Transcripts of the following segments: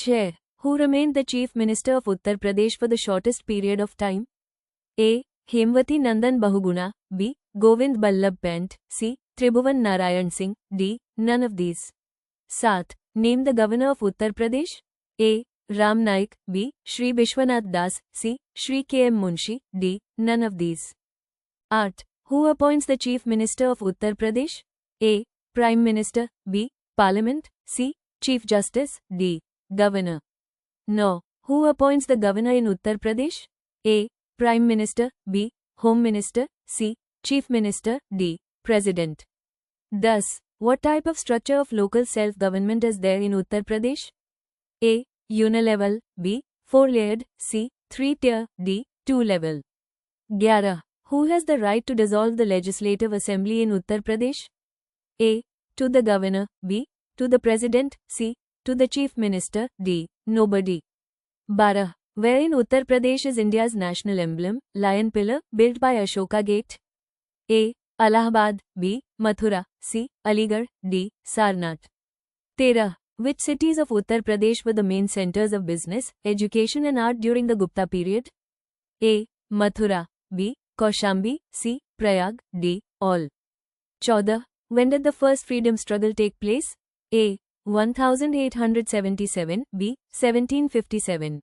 6. Who remained the Chief Minister of Uttar Pradesh for the shortest period of time? A. Hemwati Nandan Bahuguna. B. Govind Ballabh Pant. C. Tribhuvan Narayan Singh. D. None of these. 7. Name the Governor of Uttar Pradesh. A. Ram Naik. B. Shri Vishwanath Das. C. Shri K. M. Munshi. D. None of these. 8. Who appoints the Chief Minister of Uttar Pradesh? A. Prime Minister. B. Parliament. C. Chief Justice. D. Governor. 9. Who appoints the Governor in Uttar Pradesh? A. Prime Minister. B. Home Minister. C. Chief Minister. D. President. 10. What type of structure of local self-government is there in Uttar Pradesh? A. Unilevel. B. 4-layered. C. 3-tier. D. 2-level. 11. Who has the right to dissolve the Legislative Assembly in Uttar Pradesh? A. To the Governor. B. To the President. C. To the Chief Minister. D. Nobody. 12. Where in Uttar Pradesh is India's national emblem, Lion Pillar, built by Ashoka Gate? A. Allahabad. B. Mathura. C. Aligarh. D. Sarnath. 13. Which cities of Uttar Pradesh were the main centers of business, education and art during the Gupta period? A. Mathura. B. Kaushambi. C. Prayag. D. All. 14. When did the first freedom struggle take place? A. 1877. B. 1757.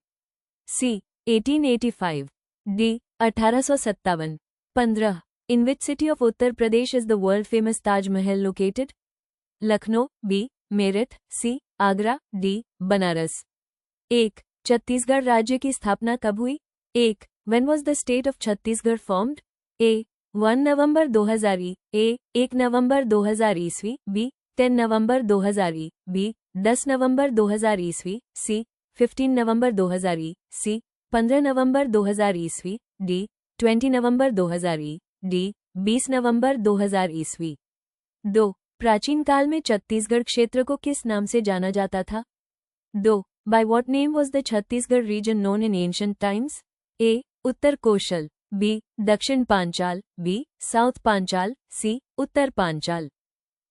C. 1885. D. 1857. 15. In which city of Uttar Pradesh is the world-famous Taj Mahal located? Lucknow. B. Meerut. C. Agra. D. Banaras. 1. Chhattisgarh राज्य की स्थापना कब हुई? 1. When was the state of Chhattisgarh formed? A. 1 November 2000 A. 1 नवंबर 2000 ईस्वी. B. 10 नवंबर 2000 B. 10 नवंबर 2000 ईस्वी. C. 15 नवंबर 2000 C. 15 नवंबर 2000 ईस्वी. D. 20 नवंबर 2000 D. 20 नवंबर 2000 ईस्वी. 2. प्राचीन काल में छत्तीसगढ़ क्षेत्र को किस नाम से जाना जाता था? 2. By what name was the Chhattisgarh region known in ancient times? A. Uttar Kosala. B. दक्षिण Panchal. B. South Panchal. C. उत्तर पांचाल.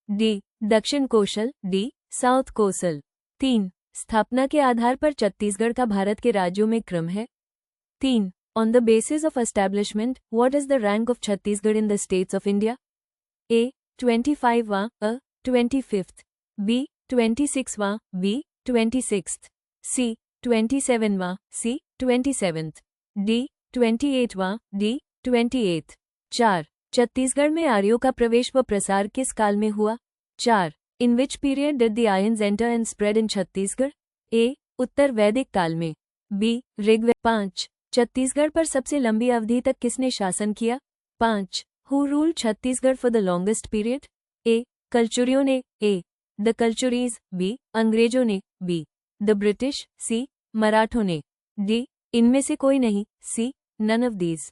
D. दक्षिण कोशल. D. साउथ कोसल. 3. स्थापना के आधार पर छत्तीसगढ़ का भारत के राज्यों में क्रम है. 3. On the basis of establishment, what is the rank of Chhattisgarh in the states of India? A. 25वां. A. 25th. B. 26वां. B. 26th. C. 27वां. C. 27th. D. 28वां. D. 28th. 4. Chhattisgarh में आर्यों का प्रवेश व प्रसार किस काल में हुआ? 4. In which period did the Aryans enter and spread in Chhattisgarh? A. उत्तर वैदिक काल में. B. ऋग्वेद. 5. छत्तीसगढ़ पर सबसे लंबी अवधि तक किसने शासन किया? 5. Who ruled Chhattisgarh for the longest period? A. कलचुरियों ने. A. The Kalchuris. B. अंग्रेजों ने. B. The British. C. मराठों ने. D. इनमें से कोई नहीं. C. None of these.